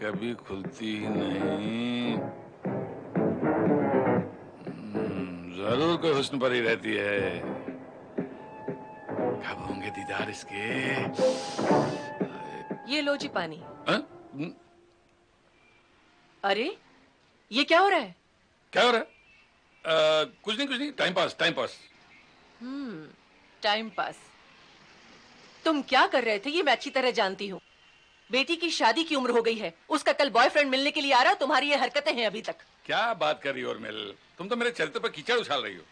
कभी खुलती ही नहीं। जरूर कोई हुस्न पर ही रहती है। कब होंगे दीदार इसके? ये लो जी पानी। हम्म, अरे ये क्या हो रहा है? क्या हो रहा है? कुछ नहीं, time pass, time pass. Time pass. तुम क्या कर रहे थे ये मैं अच्छी तरह जानती हूँ। बेटी की शादी की उम्र हो गई है, उसका कल बॉयफ्रेंड मिलने के लिए आ रहा है, तुम्हारी ये हरकतें हैं अभी तक। क्या बात कर रही हो उर्मिल? तुम तो मेरे चरित्र पर कीचड़ उछाल रही हो।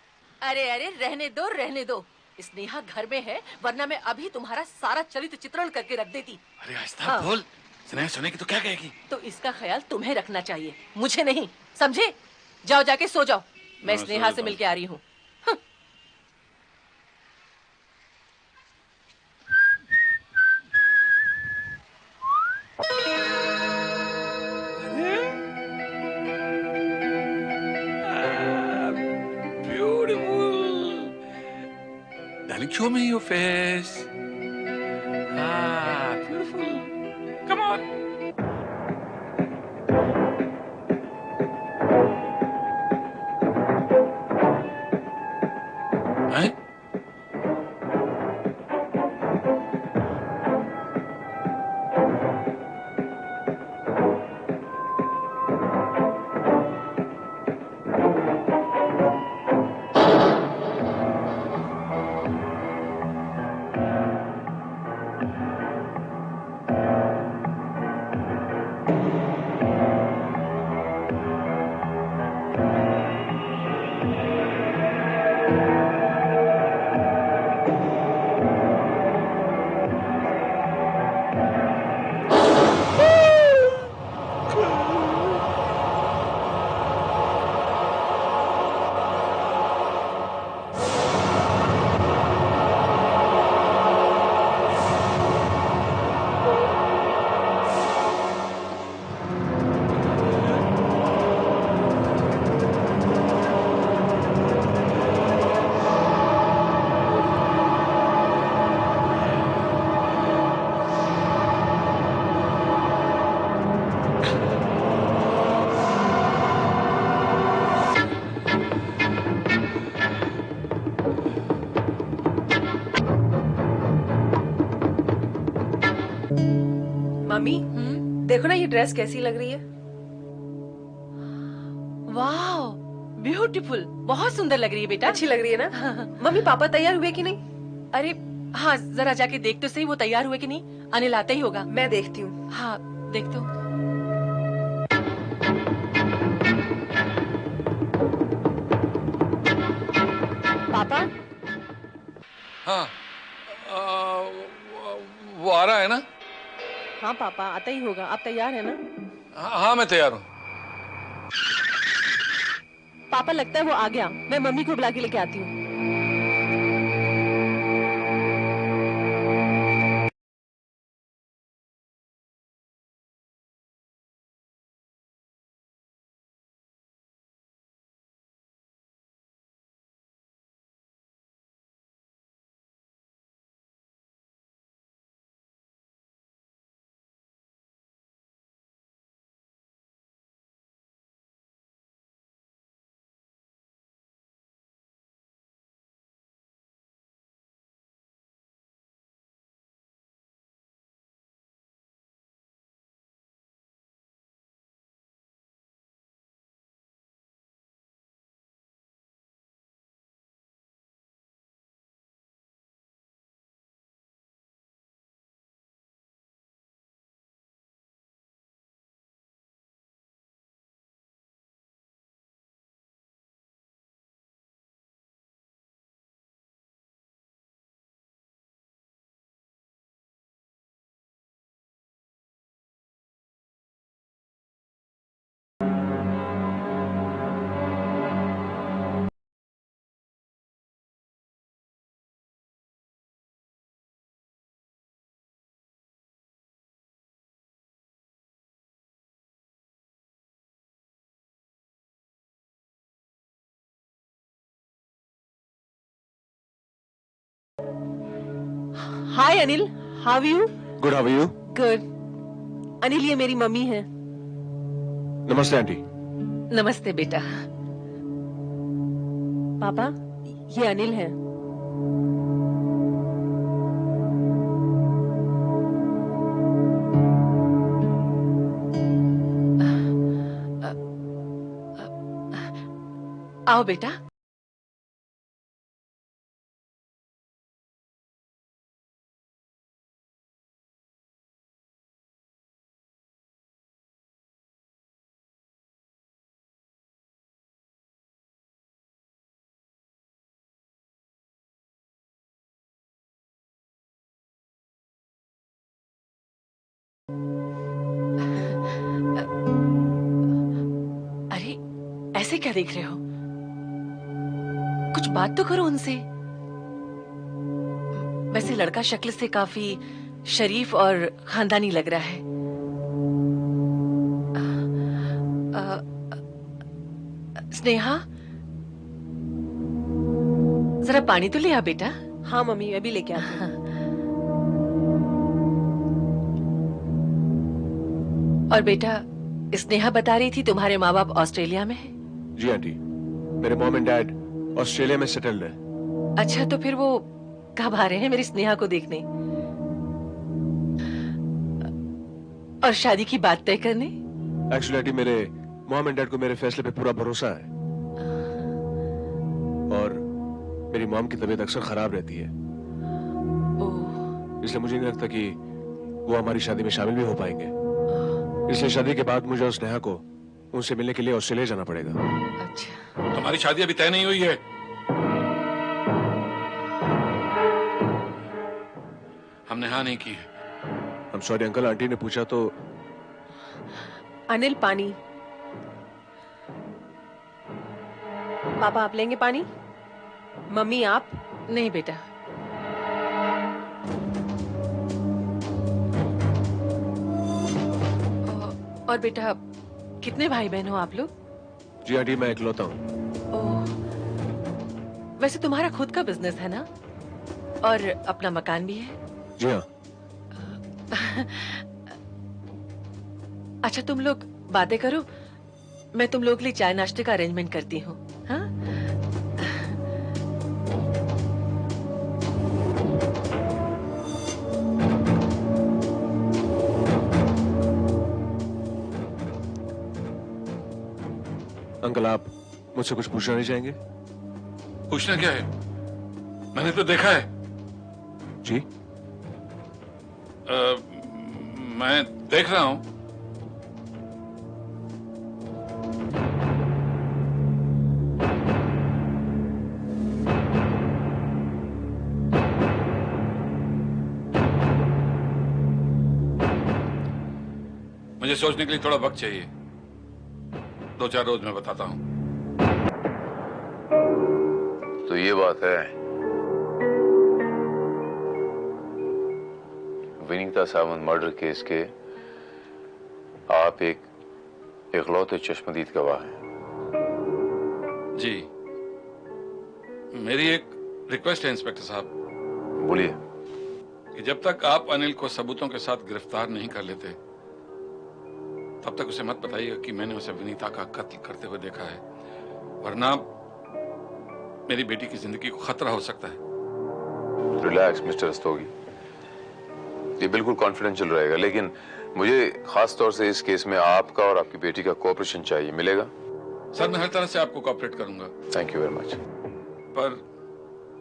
अरे अरे रहने दो रहने दो। स्नेहा घर में है, वरना मैं अभी तुम्हारा सारा चरित्र चित्रण करके रख देती। अरे आहिस्ता हाँ। बोल, स्नेहा सुनेगी तो क्या कहेगी? तो इसका ख्याल तुम्हें रखना चाहिए, मुझे नहीं, समझे? जाओ जाके सो जाओ, मैं हाँ, सो स्नेहा से जाता हूँ। मिलके आ रही हूँ। Beautiful. Darling, show me your face. Ah, beautiful. Come on. हैं? मम्मी, देखो ना ये ड्रेस कैसी लग रही है। वाह, ब्यूटीफुल, बहुत सुंदर लग रही है बेटा। अच्छी लग रही है ना? मम्मी पापा तैयार हुए कि नहीं? अरे हाँ, जरा जाके देख तो सही वो तैयार हुए कि नहीं। अनिल आता ही होगा। मैं देखती हूँ। हाँ देख तो। पापा, हाँ, वो आ रहा है ना? हाँ पापा आता ही होगा। आप तैयार है ना? हाँ हाँ, मैं तैयार हूँ। पापा लगता है वो आ गया, मैं मम्मी को बुला के लेके आती हूँ। Hi Anil, how you? Good, how are you? Good. Anil ये मेरी मम्मी है। नमस्ते आंटी। नमस्ते बेटा। पापा, ये अनिल है। आओ बेटा। अरे, ऐसे क्या देख रहे हो? कुछ बात तो करो उनसे। वैसे लड़का शक्ल से काफी शरीफ और खानदानी लग रहा है। स्नेहा, जरा पानी तो ले आ बेटा। हाँ मम्मी, अभी लेके आती हूँ। और बेटा, स्नेहा बता रही थी तुम्हारे माँ बाप ऑस्ट्रेलिया में है। जी आंटी, मेरे मॉम एंड डैड ऑस्ट्रेलिया में सेटल्ड है। अच्छा, तो फिर वो कब आ रहे हैं मेरी स्नेहा को देखने और शादी की बात तय करने? एक्चुअली आंटी, मेरे मॉम एंड डैड को मेरे फैसले पे पूरा भरोसा है और मेरी मॉम की तबीयत अक्सर खराब रहती है, ओह, इसलिए मुझे नहीं लगता कि वो हमारी शादी में शामिल भी हो पाएंगे। इसलिए शादी के बाद मुझे और स्नेहा को उनसे मिलने के लिए ऑस्ट्रेलिया जाना पड़ेगा। अच्छा। तुम्हारी शादी अभी तय नहीं हुई है। हमने हाँ नहीं की है। हम सॉरी अंकल, आंटी ने पूछा तो। अनिल, पानी। पापा, आप लेंगे पानी? मम्मी, आप? नहीं बेटा। और बेटा, कितने भाई बहन हो आप लोग? जी आंटी, मैं इकलौता हूँ। ओह, वैसे तुम्हारा खुद का बिजनेस है ना? और अपना मकान भी है? जी हाँ। अच्छा, तुम लोग बातें करो, मैं तुम लोग के लिए चाय नाश्ते का अरेंजमेंट करती हूँ। हाँ? अंकल, आप मुझसे कुछ पूछना नहीं चाहेंगे? पूछना क्या है? मैंने तो देखा है। जी। मैं देख रहा हूं। मुझे सोचने के लिए थोड़ा वक्त चाहिए। 2-4 रोज में बताता हूं। तो ये बात है, विनीता सावंत मर्डर केस के आप एक इकलौते चश्मदीद गवाह हैं। जी, मेरी एक रिक्वेस्ट है इंस्पेक्टर साहब बोलिए। कि जब तक आप अनिल को सबूतों के साथ गिरफ्तार नहीं कर लेते, तब तक उसे मत बताइएगा कि मैंने उसे विनीता का कत्ल करते हुए देखा है, वरना मेरी बेटी की जिंदगी को खतरा हो सकता है। रिलैक्स मिस्टर रस्तोगी, ये बिल्कुल कॉन्फिडेंशियल रहेगा, लेकिन मुझे खास तौर से इस केस में आपका और आपकी बेटी का कोऑपरेशन चाहिए। मिलेगा? सर, मैं हर तरह से आपको कोऑपरेट करूंगा, थैंक यू वेरी मच। पर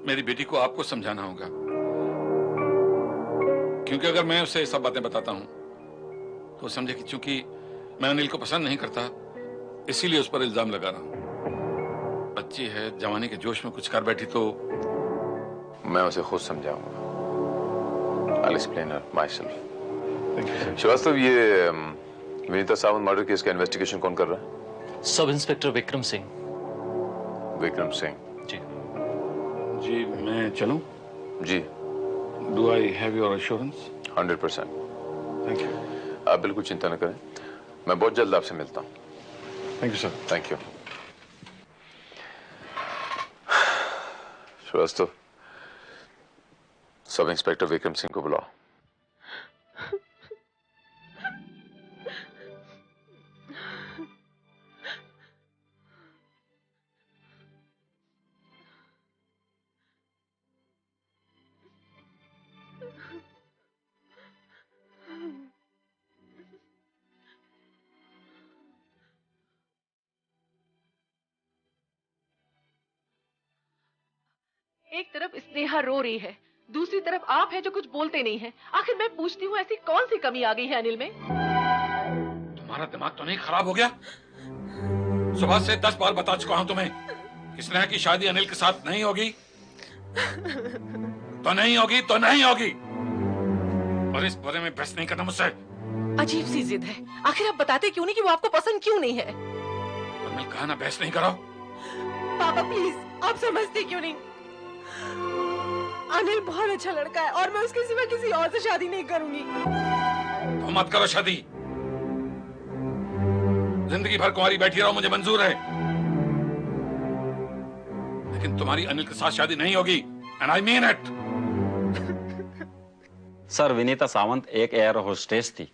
मेरी बेटी को आपको समझाना होगा, क्योंकि अगर मैं उसे सब बातें बताता हूं तो वो समझे कि चूंकि मैं अनिल को पसंद नहीं करता, इसीलिए उस पर इल्जाम लगा रहा हूं। बच्ची है, जवानी के जोश में कुछ कर बैठी तो। मैं उसे खुद समझाऊंगा। I'll explain her myself. Srivastava, ये विनीता सावंत मर्डर केस का इन्वेस्टिगेशन कौन कर रहा है? सब इंस्पेक्टर विक्रम सिंह। विक्रम सिंह जी। जी, मैं चलूं? जी। Do I have your assurance? 100%। Thank you. आप बिल्कुल चिंता न करें, मैं बहुत जल्द आपसे मिलता हूँ। Thank you sir. Thank you. Srivastava, सब इंस्पेक्टर विक्रम सिंह को बुलाओ। एक तरफ स्नेहा रो रही है, दूसरी तरफ आप है जो कुछ बोलते नहीं हैं। आखिर मैं पूछती हूँ ऐसी कौन सी कमी आ गई है अनिल में? तुम्हारा दिमाग तो नहीं खराब हो गया? सुबह से 10 बार बता चुका हूं तुम्हें कि स्नेहा की शादी अनिल के साथ नहीं होगी। तो नहीं होगी, तो नहीं होगी, और इस बारे में बहस नहीं करना मुझसे। अजीब सी जिद है। आखिर आप बताते क्यों नहीं कि वो आपको पसंद क्यों नहीं है? और मैं कहा ना, बहस नहीं करो। पापा प्लीज, आप समझते क्यों नहीं? अनिल बहुत अच्छा लड़का है और मैं उसके सिवा किसी और से शादी नहीं करूंगी। तो मत करो शादी। जिंदगी भर कुंवारी बैठी रहो, मुझे मंजूर है, लेकिन तुम्हारी अनिल के साथ शादी नहीं होगी, and I mean it. Sir, Vinita Sawant एक एयर होस्टेस थी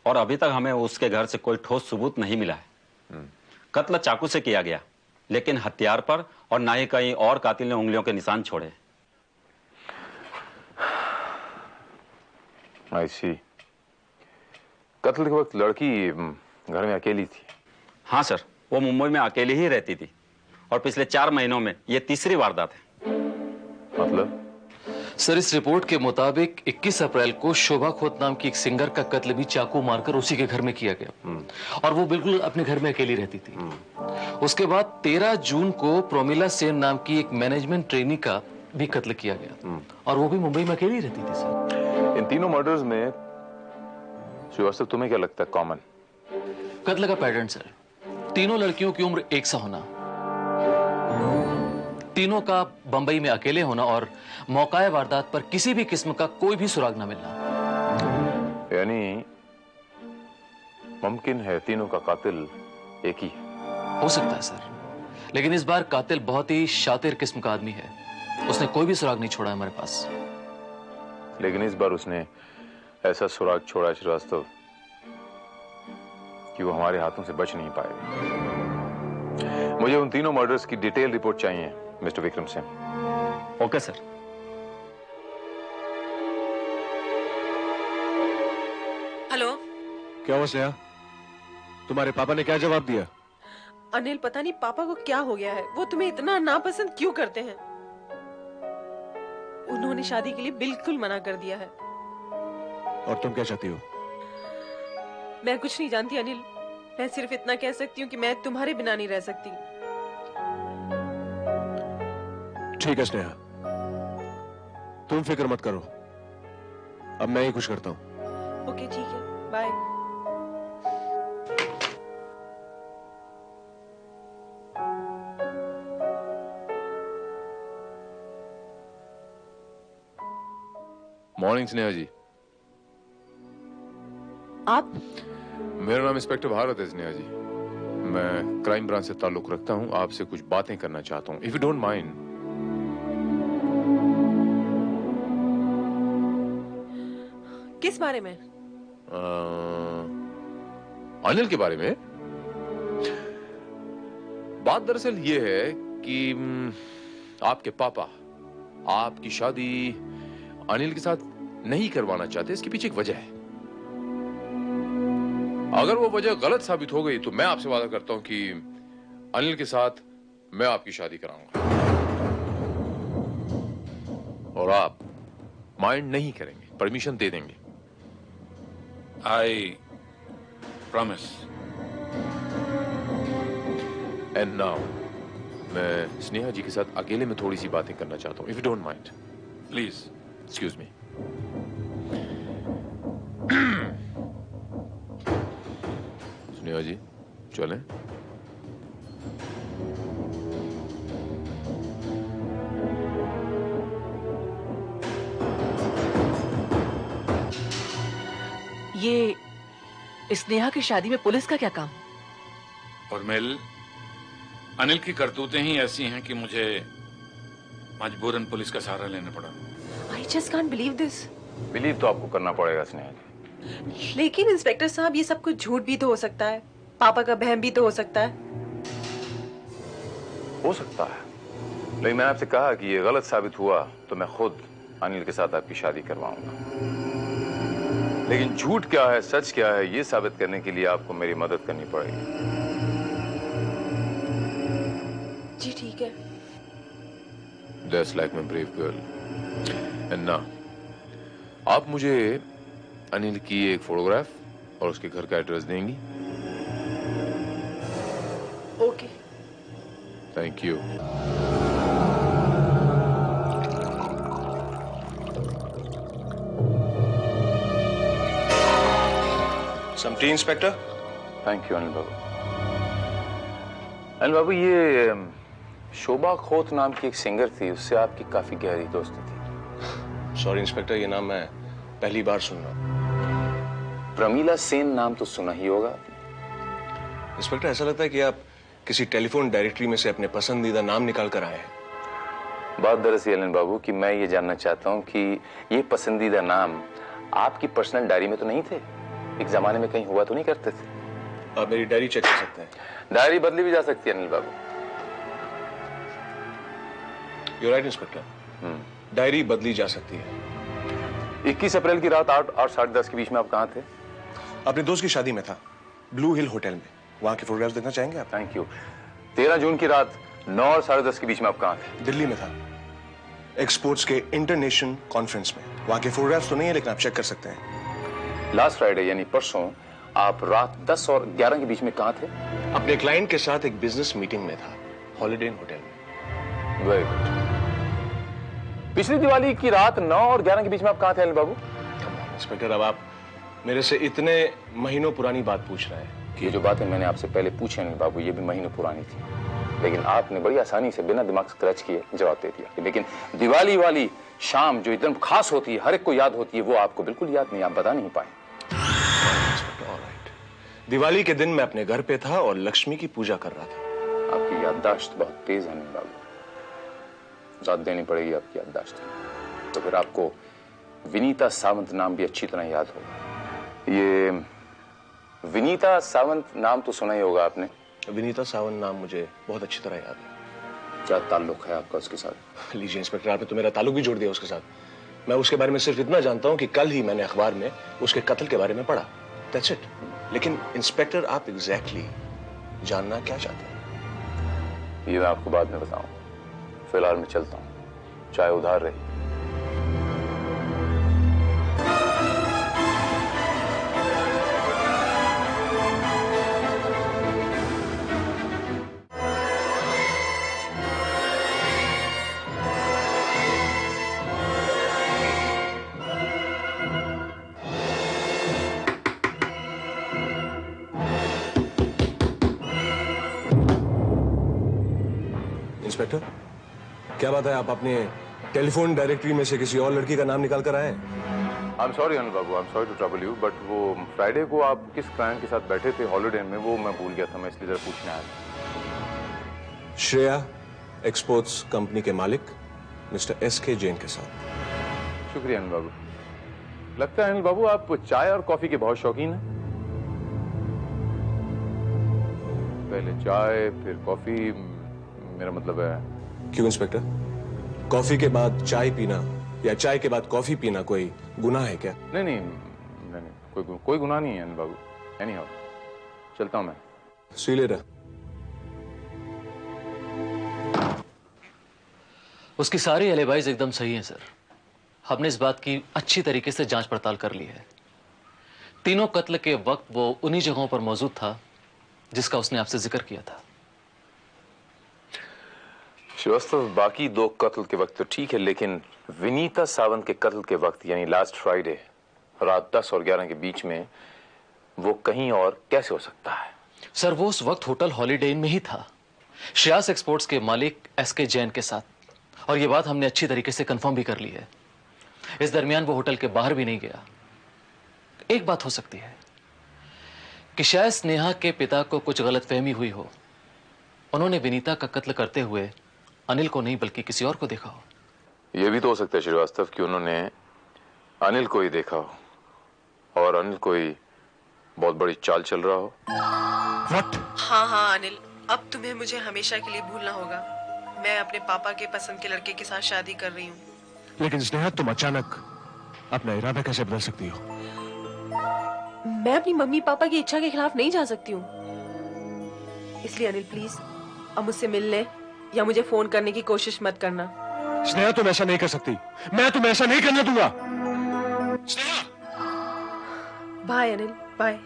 और अभी तक हमें उसके घर से कोई ठोस सबूत नहीं मिला है। कत्ल चाकू से किया गया, लेकिन हथियार पर और ना ही कहीं और कातिल ने उंगलियों के निशान छोड़े। आई सी। कत्ल के वक्त लड़की घर में अकेली थी? हाँ सर, वो मुंबई में अकेली ही रहती थी और पिछले 4 महीनों में ये तीसरी वारदात है। मतलब? सर, इस रिपोर्ट के मुताबिक 21 अप्रैल को शोभा खोत नाम की एक सिंगर का कत्ल भी चाकू मारकर उसी के घर में किया गया और वो बिल्कुल अपने घर में अकेली रहती थी। उसके बाद 13 जून को प्रोमिला सेन नाम की एक मैनेजमेंट ट्रेनी का भी कत्ल किया गया और वो भी मुंबई में अकेली रहती थी। सर, इन तीनों मर्डर्स में श्रीवास्तव तुम्हें क्या लगता है कॉमन? कत्ल का पैटर्न सर, तीनों लड़कियों की उम्र एक सा होना, तीनों का बंबई में अकेले होना और मौकाए वारदात पर किसी भी किस्म का कोई भी सुराग न मिलना। यानी मुमकिन है तीनों का कातिल एक ही है। हो सकता है सर, लेकिन इस बार कातिल बहुत ही शातिर किस्म का आदमी है। उसने कोई भी सुराग नहीं छोड़ा हमारे पास। लेकिन इस बार उसने ऐसा सुराग छोड़ा श्रीवास्तव कि वो हमारे हाथों से बच नहीं पाएगा। मुझे उन तीनों मर्डर्स की डिटेल रिपोर्ट चाहिए mister Vikram Singh. Okay sir. Hello. क्या हुआ स्नेहा? तुम्हारे पापा ने क्या जवाब दिया? अनिल, पता नहीं पापा को क्या हो गया है, वो तुम्हें इतना नापसंद क्यों करते हैं? उन्होंने शादी के लिए बिल्कुल मना कर दिया है। और तुम क्या चाहती हो? मैं कुछ नहीं जानती अनिल, मैं सिर्फ इतना कह सकती हूँ कि मैं तुम्हारे बिना नहीं रह सकती। ठीक है स्नेहा, तुम फिक्र मत करो, अब मैं ही कुछ करता हूँ। ओके ठीक है, बाय। मॉर्निंग स्नेहा जी। आप? मेरा नाम इंस्पेक्टर भारत है स्नेहा जी। मैं क्राइम ब्रांच से ताल्लुक रखता हूँ, आपसे कुछ बातें करना चाहता हूँ, इफ यू डोंट माइंड। किस बारे में? अनिल के बारे में। बात दरअसल ये है कि आपके पापा आपकी शादी अनिल के साथ नहीं करवाना चाहते। इसके पीछे एक वजह है। अगर वो वजह गलत साबित हो गई तो मैं आपसे वादा करता हूं कि अनिल के साथ मैं आपकी शादी कराऊंगा और आप माइंड नहीं करेंगे, परमिशन दे देंगे। I promise. एंड नाउ मैं स्नेहा जी के साथ अकेले में थोड़ी सी बातें करना चाहता हूं, if you don't mind. Please excuse me. Sneha ji चलें। ये स्नेहा की शादी में पुलिस का क्या काम? और मिल, अनिल की करतूतें ही ऐसी हैं कि मुझे मजबूरन पुलिस का सहारा लेना पड़ा। I just can't believe this. Believe तो आपको करना पड़ेगा स्नेहा जी। लेकिन इंस्पेक्टर साहब, ये सब कुछ झूठ भी तो हो सकता है, पापा का बहम भी तो हो सकता है। हो सकता है, लेकिन मैंने आपसे कहा कि ये गलत साबित हुआ तो मैं खुद अनिल के साथ आपकी शादी करवाऊंगा। लेकिन झूठ क्या है सच क्या है ये साबित करने के लिए आपको मेरी मदद करनी पड़ेगी। जी ठीक है। That's like my brave girl. And now, आप मुझे अनिल की एक फोटोग्राफ और उसके घर का एड्रेस देंगी? Okay. Thank you. Some tea, Inspector? Thank you, Anil babu. Anil babu, ये शोभा खोत नाम की एक सिंगर थी, उससे आपकी काफी गहरी दोस्ती थी। सॉरी इंस्पेक्टर, ये नाम मैं पहली बार सुन रहा हूँ। प्रमीला सेन नाम तो सुना ही होगा। इंस्पेक्टर, ऐसा लगता है कि आप किसी टेलीफोन डायरेक्टरी में से अपने पसंदीदा नाम निकाल कर आए हैं। बात दरअसल अनिल बाबू कि मैं ये जानना चाहता हूँ कि ये पसंदीदा नाम आपकी पर्सनल डायरी में तो नहीं थे? एक जमाने में कहीं हुआ तो नहीं करते थे? आप मेरी डायरी चेक कर सकते हैं। डायरी बदली भी जा सकती है अनिल बाबू। You're right, inspector. डायरी बदली जा सकती है। 21 अप्रैल की रात 8 और 10:30 के बीच में आप कहाँ थे? अपने दोस्त की शादी में था, ब्लू हिल होटल में। वहां के फोटोग्राफ्स देखना चाहेंगे आप? Thank you. 13 जून की रात 9 और 10:30 के बीच में आप कहाँ थे? दिल्ली में था, एक्सपोर्ट्स के इंटरनेशनल कॉन्फ्रेंस में। वहां के फोटोग्राफ्स तो नहीं है, लेकिन आप चेक कर सकते हैं। लास्ट फ्राइडे यानी परसों आप रात 10 और 11 के बीच में कहाँ थे? अपने क्लाइंट के साथ एक बिजनेस मीटिंग में था, हॉलिडे इन होटल में। Very good. पिछली दिवाली की रात 9 और 11 के बीच में आप कहाँ थे अनिल बाबू? इंस्पेक्टर, अब आप मेरे से इतने महीनों पुरानी बात पूछ रहे हैं। ये जो बातें मैंने आपसे पहले पूछी अनिल बाबू, ये भी महीनों पुरानी थी, लेकिन आपने बड़ी आसानी से बिना दिमाग स्क्रैच किए जवाब दे दिया। लेकिन दिवाली वाली शाम जो एकदम खास होती है, हर एक को याद होती है, वो आपको बिल्कुल याद नहीं, आप बता नहीं पाए। दिवाली के दिन मैं अपने घर पे था और लक्ष्मी की पूजा कर रहा था। आपकी याददाश्त बहुत तेज है अनिल बाबू, दाद देनी पड़ेगी आपकी याददाश्त। तो फिर आपको विनीता सावंत नाम भी अच्छी तरह याद होगा। ये विनीता सावंत नाम तो सुना ही होगा आपने। विनीता सावंत नाम मुझे बहुत अच्छी तरह याद है। क्या ताल्लुक है आपका उसके साथ? लीजिए इंस्पेक्टर, आपने तो मेरा ताल्लुक भी जोड़ दिया उसके साथ। मैं उसके बारे में सिर्फ इतना जानता हूं कि कल ही मैंने अखबार में उसके कत्ल के बारे में पढ़ा। That's it। लेकिन इंस्पेक्टर, आप एग्जैक्टली जानना क्या चाहते हैं? ये मैं आपको बाद में बताऊं। फिलहाल मैं चलता हूं, चाय उधार रही। इंस्पेक्टर, क्या बात है, आप अपने टेलीफोन डायरेक्टरी में से किसी और लड़की का नाम निकाल कर आए हैं? I am sorry Anil Babu, I am sorry to trouble you, but वो फ्राइडे को आप किस क्लाइंट के साथ बैठे थे हॉलिडे में, वो मैं भूल गया था, मैं इसलिए जरा पूछने आया था। श्रेया एक्सपोर्ट्स कंपनी के मालिक मिस्टर SK जैन के साथ। शुक्रिया अनिल बाबू। लगता है अनिल बाबू आप चाय और कॉफी के बहुत शौकीन हैं। पहले चाय फिर कॉफी, मेरा मतलब है। क्यों इंस्पेक्टर, कॉफी के बाद चाय पीना या चाय के बाद कॉफी पीना कोई गुनाह है क्या? नहीं नहीं नहीं, नहीं कोई गुनाह नहीं है अनिल बाबू। एनी हाउ, चलता हूं मैं। सी यू लेटर। उसकी सारी एलिबाइज एकदम सही है सर। हमने इस बात की अच्छी तरीके से जांच पड़ताल कर ली है। तीनों कत्ल के वक्त वो उन्हीं जगहों पर मौजूद था जिसका उसने आपसे जिक्र किया था। श्रीवास्तव, बाकी 2 कत्ल के वक्त तो ठीक है, लेकिन विनीता सावंत के कत्ल के वक्त यानी लास्ट फ्राइडे रात 10 और 11 के बीच में वो कहीं और कैसे हो सकता है? सर, वो उस वक्त होटल हॉलिडे इन में ही था, श्रेयास एक्सपोर्ट्स के मालिक SK जैन के साथ, और ये बात हमने अच्छी तरीके से कंफर्म भी कर ली है। इस दरमियान वो होटल के बाहर भी नहीं गया। एक बात हो सकती है कि शायद स्नेहा के पिता को कुछ गलतफहमी हुई हो, उन्होंने विनीता का कत्ल करते हुए अनिल को नहीं बल्कि किसी और को देखा हो। यह भी तो हो सकता है श्रीवास्तव कि उन्होंने अनिल को ही देखा हो और अनिल कोई बहुत बड़ी चाल चल रहा हो। हाँ हाँ अनिल, अब तुम्हें मुझे हमेशा के लिए भूलना होगा। मैं अपने पापा के पसंद के लड़के के साथ शादी कर रही हूँ। लेकिन स्नेहा, तुम अचानक अपना इरादा कैसे बदल सकती हो? मैं अपनी मम्मी पापा की इच्छा के खिलाफ नहीं जा सकती हूँ। इसलिए अनिल प्लीज अब मुझसे मिलने या मुझे फोन करने की कोशिश मत करना। स्नेहा तुम ऐसा नहीं कर सकती, मैं तुम्हें ऐसा नहीं करने दूंगा। स्नेहा। Bye Anil, bye.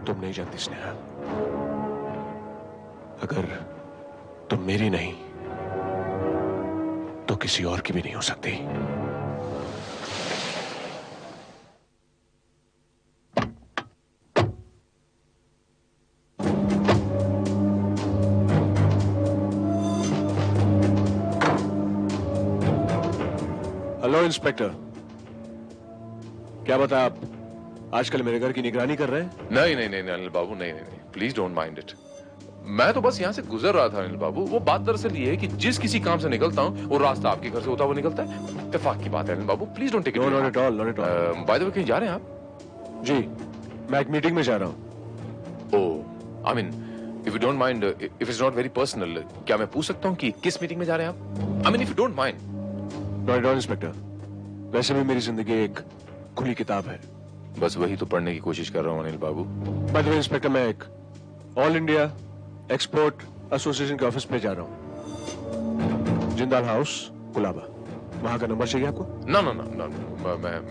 तुम नहीं जानती स्नेहा, अगर तुम मेरी नहीं तो किसी और की भी नहीं हो सकती। हेलो इंस्पेक्टर, क्या बता आप आजकल मेरे घर की निगरानी कर रहे हैं? नहीं नहीं नहीं अनिल बाबू, नहीं नहीं नहीं, प्लीज डोंट माइंड इट। मैं तो बस यहाँ से गुजर रहा था अनिल बाबू। वो बात दरअसल ये है कि जिस किसी काम से निकलता हूँ वो रास्ता आपके घर से होता हुआ निकलता है। इत्तेफाक की बात है Anil babu, please don't take it. Not at all, not at all. By the way कहीं जा रहे हैं आप? जी, मैं एक मीटिंग में जा रहा हूँ। Oh, I mean if you don't mind, if it's not very personal, क्या मैं पूछ सकता हूँ कि किस मीटिंग में जा रहे हैं आप? आई mean if you don't mind. Not at all inspector, वैसे भी मेरी जिंदगी एक खुली किताब है। बस वही तो पढ़ने की कोशिश कर रहा हूँ अनिल बाबू। बाय द वे इंस्पेक्टर, मैं एक ऑल इंडिया एक्सपोर्ट एसोसिएशन के ऑफिस में जा रहा हूँ, जिंदाल हाउस, कुलाबा। वहां का नंबर चाहिए आपको? ना ना ना ना,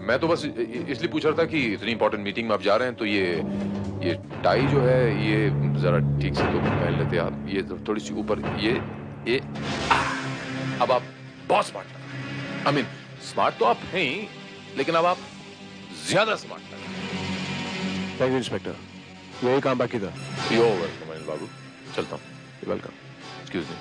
मैं तो बस इसलिए पूछ रहा था कि इतनी इंपॉर्टेंट मीटिंग में आप जा रहे हैं तो ये टाई जो है ये जरा ठीक से तो पहन लेते आप। ये थोड़ी सी ऊपर ये अब आप बहुत स्मार्ट लग। आई मीन स्मार्ट तो आप हैं ही, लेकिन अब आप ज्यादा स्मार्ट लग। थैंक यू इंस्पेक्टर, यही काम बाकी था। यो वेलकम अनिल बाबू, चलता हूँ। Welcome. Excuse me.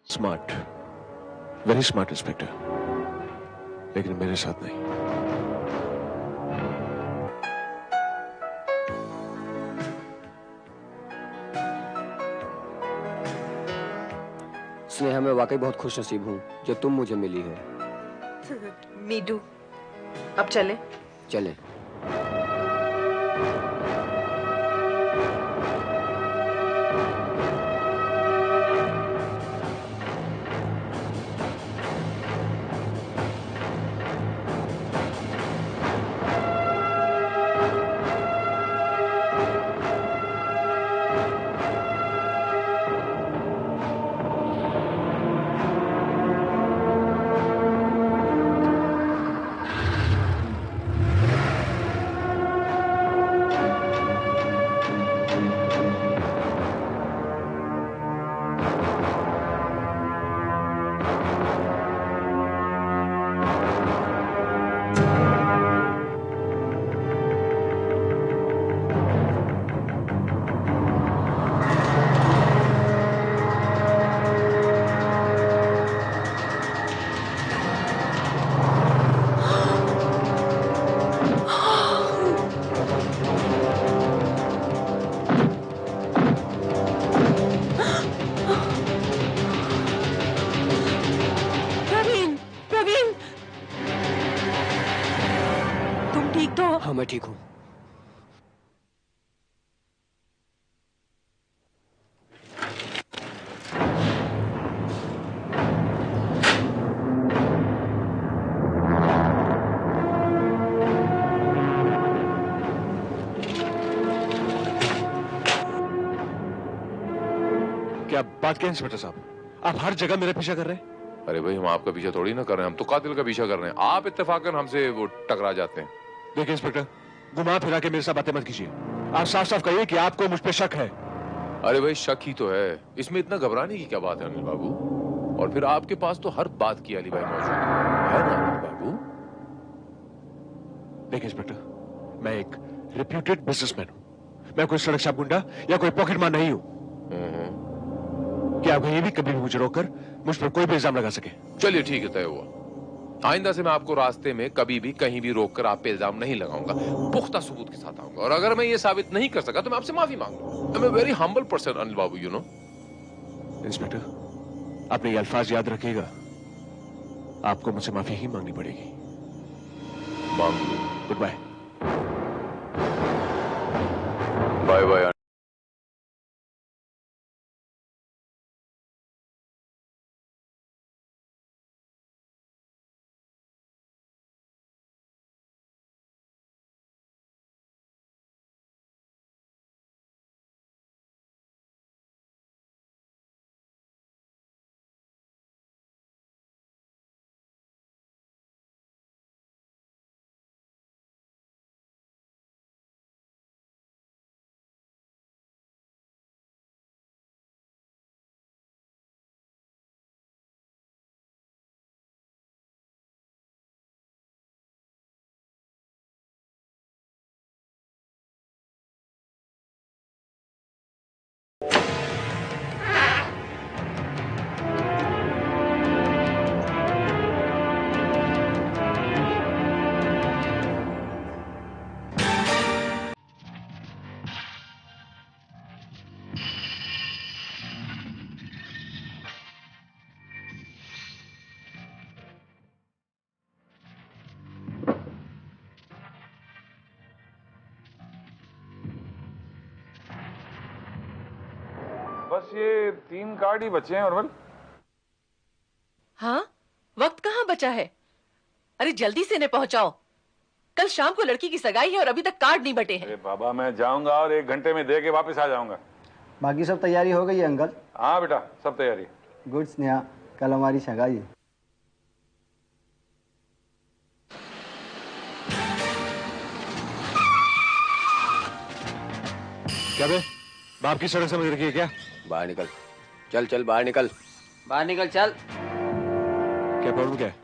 Smart, very smart inspector, लेकिन मेरे साथ नहीं। स्नेहा, मैं वाकई बहुत खुश नसीब हूँ जो तुम मुझे मिली हो। Me too. अब चले? चले। हाँ, मैं ठीक हूँ। क्या बात क्या इंस्पेक्टर साहब, आप हर जगह मेरा पीछा कर रहे हैं? अरे भाई, हम आपका पीछा थोड़ी ना कर रहे हैं, हम तो कातिल का पीछा कर रहे हैं। आप इत्तेफाकन हमसे वो टकरा जाते हैं। देखिए इंस्पेक्टर, घुमा फिरा के मेरे साथ बातें मत कीजिए। आप साफ साफ कहिए कि आपको मुझ पे शक है। अरे भाई, शक ही तो है, इसमें इतना घबराने की क्या बात है अनिल बाबू? और फिर आपके पास तो हर बात की अली भाई मौजूद है ना अनिल बाबू? देखिए इंस्पेक्टर, मैं एक रेप्यूटेड बिजनेसमैन हूं, मैं कोई सड़क छाप गुंडा या कोई पॉकेट मार नहीं हूं। क्या आप ये भी कभी भी मुझे रोककर मुझ पर कोई भी इल्जाम लगा सके? चलिए ठीक है, तय हुआ। आइंदा से मैं आपको रास्ते में कभी भी कहीं भी रोककर आप पे इल्जाम नहीं लगाऊंगा, पुख्ता सबूत के साथ आऊंगा, और अगर मैं ये साबित नहीं कर सका तो मैं आपसे माफी मांगूंगा। I am a very humble person Anil babu, you know. Inspector, आपने ये अल्फाज याद रखिएगा, आपको मुझसे माफी ही मांगनी पड़ेगी। मांग लो। Goodbye. Bye bye. बस ये 3 कार्ड ही बचे हैं अरवल। हाँ, वक्त कहाँ बचा है? अरे जल्दी से इन्हें पहुंचाओ, कल शाम को लड़की की सगाई है और अभी तक कार्ड नहीं बटे हैं। अरे बाबा, मैं जाऊंगा और 1 घंटे में दे के वापस आ जाऊंगा। बाकी सब तैयारी हो गई है अंकल? हाँ बेटा, सब तैयारी। गुड स्नेहा, कल हमारी सगाई है। क्या बे, बाप की सड़क समझ रखी है क्या? बाहर निकल, चल चल बाहर निकल, बाहर निकल चल। क्या प्रॉब्लम क्या है?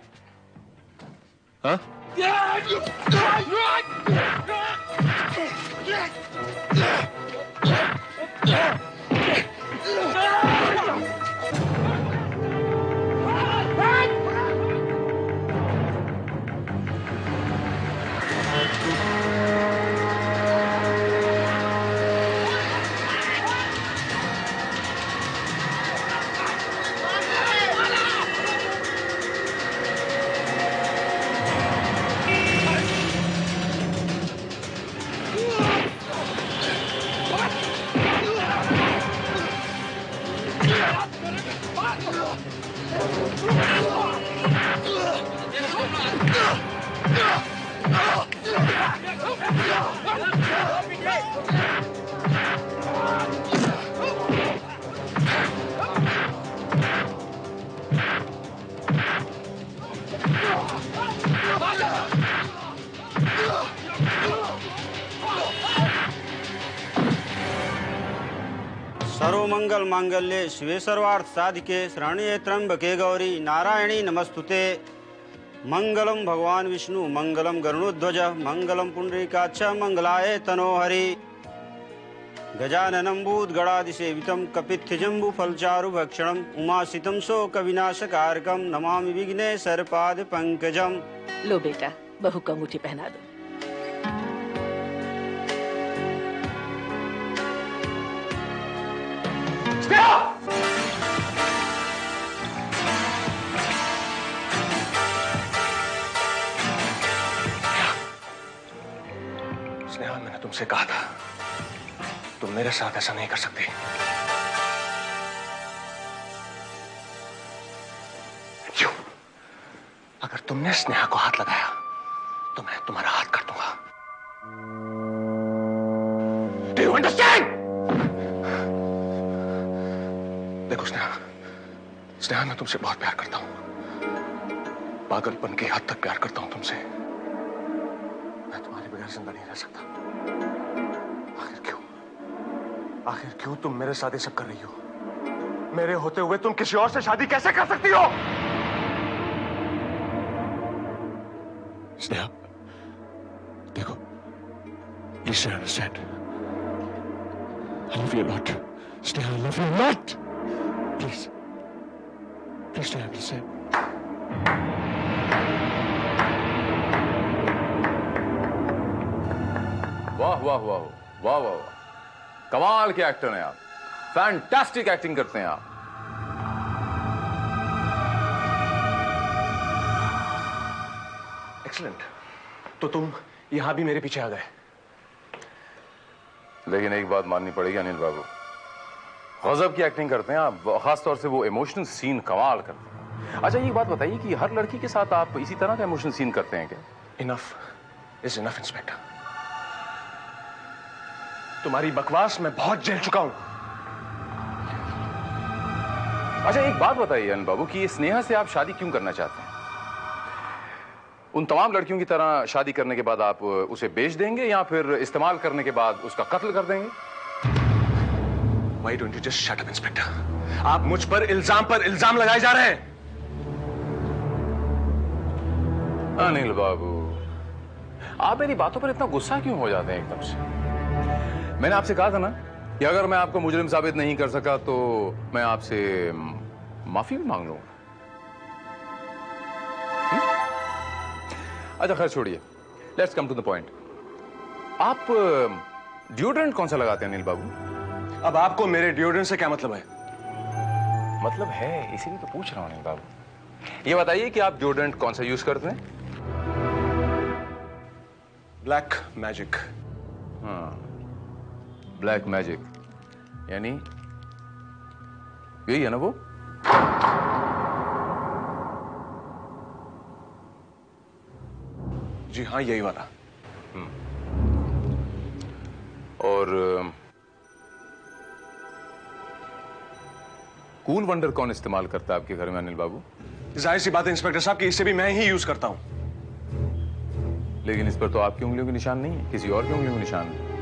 हाँ? सर्वमंगल मांगल्ये शिवे सर्वार्थ साधिके शरण्ये त्र्यंबके गौरी नारायणी नमस्तुते। मंगलम भगवान विष्णु मंगलम गरुड़ध्वज मंगलम पुंडरीकाक्ष मंगलाय तनोहरि। गजाननं भूतगणादिसेवितं कपित्थजम्बुफलचारुभक्षणं उमासितं शोकविनाशकारकं नमामि विघ्नेश्वरपादपङ्कजम्। लो बेटा, बहू को अंगूठी पहना दो। स्नेहा, मैंने तुमसे कहा था, तुम मेरे साथ ऐसा नहीं कर सकती। क्यों? अगर तुमने स्नेहा को हाथ लगाया तो मैं तुम्हारा हाथ काट दूंगा। Do you understand? देखो स्नेहा, मैं तुमसे बहुत प्यार करता हूं, पागलपन की हद तक प्यार करता हूं तुमसे। मैं तुम्हारे बगैर जिंदा नहीं रह सकता। आखिर क्यों तुम मेरे साथ ये सब कर रही हो? मेरे होते हुए तुम किसी और से शादी कैसे कर सकती हो? स्नेहा, देखो, please understand. I love you a lot. Sneha, I love you a lot. Please, please do understand. वाह वाह वाह वाह वाह वाह, कमाल के एक्टर हैं आप, फैंटास्टिक एक्टिंग करते हैं आप। एक्सीलेंट। तो तुम यहां भी मेरे पीछे आ गए। लेकिन एक बात माननी पड़ेगी अनिल बाबू, गजब की एक्टिंग करते हैं आप, खासतौर से वो इमोशनल सीन कमाल करते हैं। अच्छा ये बात बताइए कि हर लड़की के साथ आप इसी तरह का इमोशनल सीन करते हैं क्या? Enough is enough inspector. तुम्हारी बकवास मैं बहुत झेल चुका हूं। अच्छा एक बात बताइए अनिल बाबू कि स्नेहा से आप शादी क्यों करना चाहते हैं? उन तमाम लड़कियों की तरह शादी करने के बाद आप उसे बेच देंगे या फिर इस्तेमाल करने के बाद उसका कत्ल कर देंगे? Why don't you just shut up, inspector? आप मुझ पर इल्जाम लगाए जा रहे हैं। अनिल बाबू, आप मेरी बातों पर इतना गुस्सा क्यों हो जाते हैं एकदम से? मैंने आपसे कहा था ना कि अगर मैं आपको मुजरिम साबित नहीं कर सका तो मैं आपसे माफी भी मांग लूंगा। अच्छा खैर छोड़िए, let's come to the point. आप डिओड्रेंट कौन सा लगाते हैं अनिल बाबू? अब आपको मेरे डिओड्रेंट से क्या मतलब है? मतलब है, इसीलिए तो पूछ रहा हूं अनिल बाबू। ये बताइए कि आप डिओड्रेंट कौन सा यूज करते हैं? Black magic. हाँ, ब्लैक मैजिक यानी यही है ना वो? जी हाँ, यही वाला। और कूल वंडर कौन इस्तेमाल करता है आपके घर में अनिल बाबू? जाहिर सी बात है इंस्पेक्टर साहब कि इससे भी मैं ही यूज करता हूं। लेकिन इस पर तो आपकी उंगलियों के निशान नहीं है, किसी और की उंगलियों के निशान है।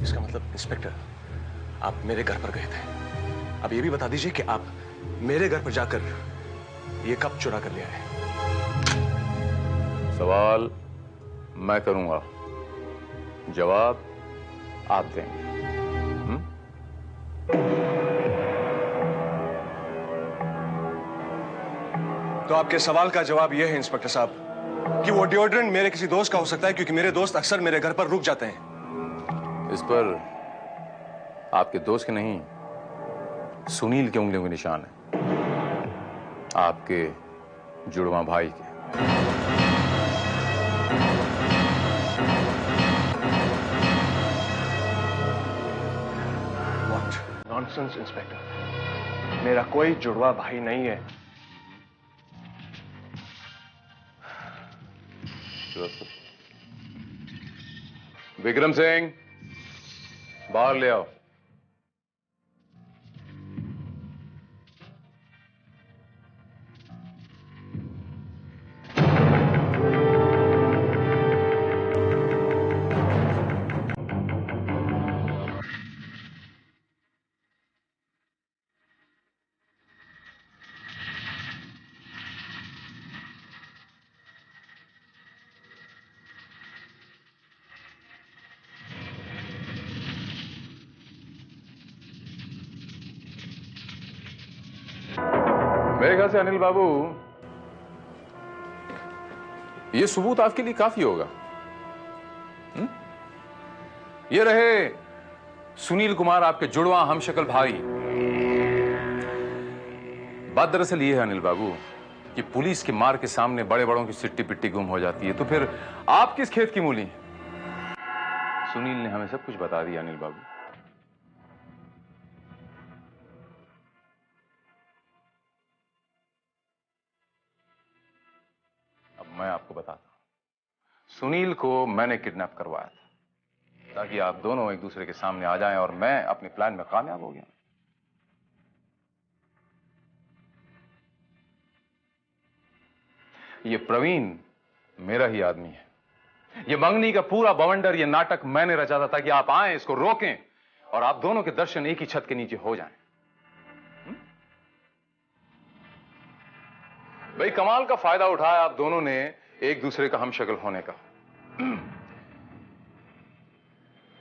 इसका मतलब इंस्पेक्टर आप मेरे घर पर गए थे। अब ये भी बता दीजिए कि आप मेरे घर पर जाकर ये कब चुरा कर ले आए? सवाल मैं करूंगा, जवाब आप देंगे। तो आपके सवाल का जवाब यह है इंस्पेक्टर साहब कि वो डिओड्रेंट मेरे किसी दोस्त का हो सकता है, क्योंकि मेरे दोस्त अक्सर मेरे घर पर रुक जाते हैं। इस पर आपके दोस्त के नहीं, सुनील के उंगलियों के निशान है, आपके जुड़वा भाई के। What nonsense, inspector. मेरा कोई जुड़वा भाई नहीं है। विक्रम सिंह, बाहर ले आओ। मेरे ख्याल से अनिल बाबू ये सबूत आपके लिए काफी होगा। ये रहे सुनील कुमार, आपके जुड़वा हमशक्ल भाई। बात दरअसल ये है अनिल बाबू कि पुलिस के मार के सामने बड़े बड़ों की सिट्टी पिट्टी गुम हो जाती है, तो फिर आप किस खेत की मूली? सुनील ने हमें सब कुछ बता दिया अनिल बाबू। मैं आपको बताता हूं, सुनील को मैंने किडनैप करवाया था ताकि आप दोनों एक दूसरे के सामने आ जाएं और मैं अपने प्लान में कामयाब हो गया। ये प्रवीण मेरा ही आदमी है। ये मंगनी का पूरा बवंडर, ये नाटक मैंने रचा था ताकि आप आए, इसको रोकें और आप दोनों के दर्शन एक ही छत के नीचे हो जाएं। भाई कमाल का फायदा उठाया आप दोनों ने एक दूसरे का हमशक्ल होने का।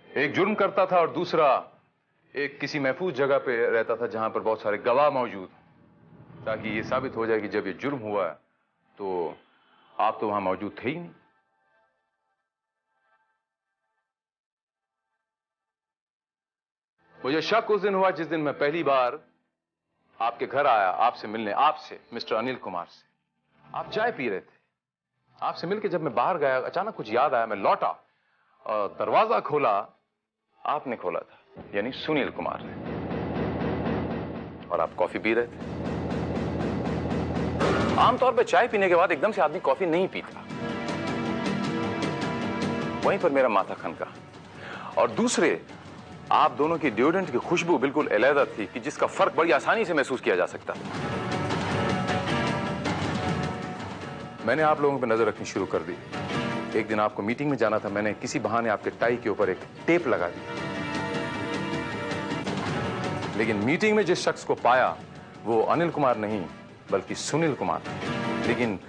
एक जुर्म करता था और दूसरा एक किसी महफूज जगह पे रहता था जहां पर बहुत सारे गवाह मौजूद। ताकि ये साबित हो जाए कि जब ये जुर्म हुआ तो आप तो वहां मौजूद थे ही नहीं। मुझे शक उस दिन हुआ जिस दिन मैं पहली बार आपके घर आया आपसे मिलने, आपसे मिस्टर अनिल कुमार से। आप चाय पी रहे थे। आपसे मिलकर जब मैं बाहर गया, अचानक कुछ याद आया, मैं लौटा और दरवाजा खोला, आपने खोला था, यानी सुनील कुमार ने, और आप कॉफी पी रहे थे। आमतौर पर चाय पीने के बाद एकदम से आदमी कॉफी नहीं पीता। वहीं पर मेरा माथा खनका। और दूसरे, आप दोनों की डिओड्रेंट की खुशबू बिल्कुल अलग थी कि जिसका फर्क बड़ी आसानी से महसूस किया जा सकता था। मैंने आप लोगों पर नजर रखनी शुरू कर दी। एक दिन आपको मीटिंग में जाना था, मैंने किसी बहाने आपके टाई के ऊपर एक टेप लगा दी। लेकिन मीटिंग में जिस शख्स को पाया वो अनिल कुमार नहीं बल्कि सुनील कुमार। लेकिन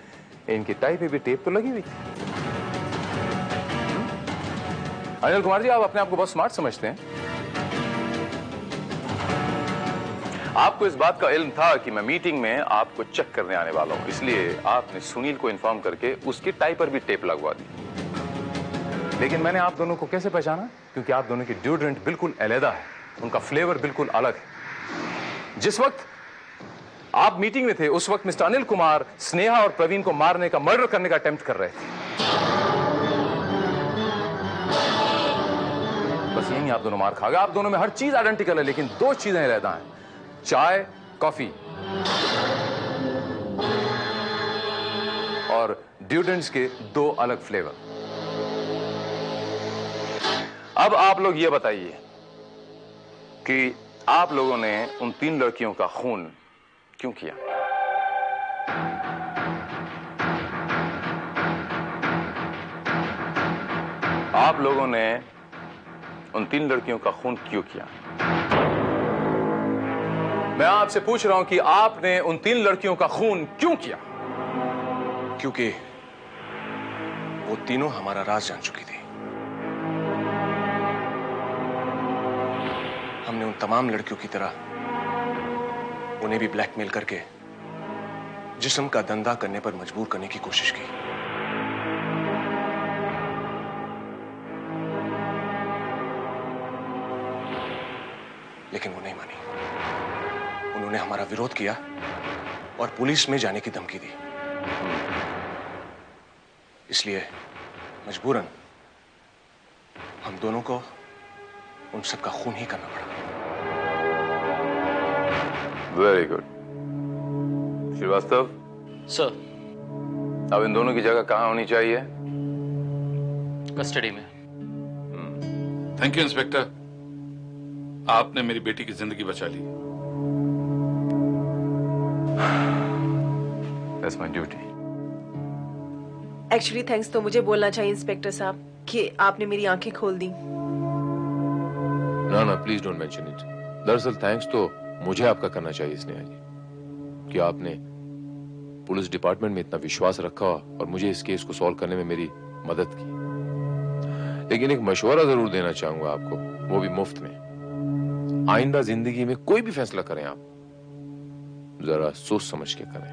इनकी टाई पे भी टेप तो लगी हुई थी। अनिल कुमार जी, आप अपने आप को बहुत स्मार्ट समझते हैं। आपको इस बात का इल्म था कि मैं मीटिंग में आपको चेक करने आने वाला हूं, इसलिए आपने सुनील को इन्फॉर्म करके उसकी टाई पर भी टेप लगवा दी। लेकिन मैंने आप दोनों को कैसे पहचाना? क्योंकि आप दोनों की डिओड्रेंट बिल्कुल अलहदा है, उनका फ्लेवर बिल्कुल अलग है। जिस वक्त आप मीटिंग में थे उस वक्त मिस्टर अनिल कुमार स्नेहा और प्रवीण को मारने का, मर्डर करने का अटेम्प्ट कर रहे थे। बस यही आप दोनों मार खा गए। आप दोनों में हर चीज आइडेंटिकल है, लेकिन दो चीजें अलहदा हैं, चाय, कॉफी और डिओड्रेंट्स के दो अलग फ्लेवर। अब आप लोग ये बताइए कि आप लोगों ने उन 3 लड़कियों का खून क्यों किया? आप लोगों ने उन 3 लड़कियों का खून क्यों किया? मैं आपसे पूछ रहा हूं कि आपने उन 3 लड़कियों का खून क्यों किया? क्योंकि वो तीनों हमारा राज जान चुकी थी। हमने उन तमाम लड़कियों की तरह उन्हें भी ब्लैकमेल करके जिस्म का धंधा करने पर मजबूर करने की कोशिश की। लेकिन वो नहीं मानी। उन्होंने हमारा विरोध किया और पुलिस में जाने की धमकी दी। इसलिए मजबूरन हम दोनों को उन सबका खून ही करना पड़ा। Very good. श्रीवास्तव सर, अब इन दोनों की जगह कहां होनी चाहिए? कस्टडी में। थैंक यू इंस्पेक्टर, आपने मेरी बेटी की जिंदगी बचा ली। That's my duty. Actually thanks तो मुझे बोलना चाहिए इंस्पेक्टर साहब कि आपने मेरी आंखें खोल दी। ना प्लीज डोंट मेंशन इट। दरअसल थैंक्स तो मुझे आपका करना चाहिए स्नेहा जी, कि आपने पुलिस डिपार्टमेंट में इतना विश्वास रखा और मुझे इस केस को सॉल्व करने में मेरी मदद की। लेकिन एक मशवरा जरूर देना चाहूंगा आपको, वो भी मुफ्त में। आइंदा जिंदगी में कोई भी फैसला करें आप, जरा सोच समझ के करें।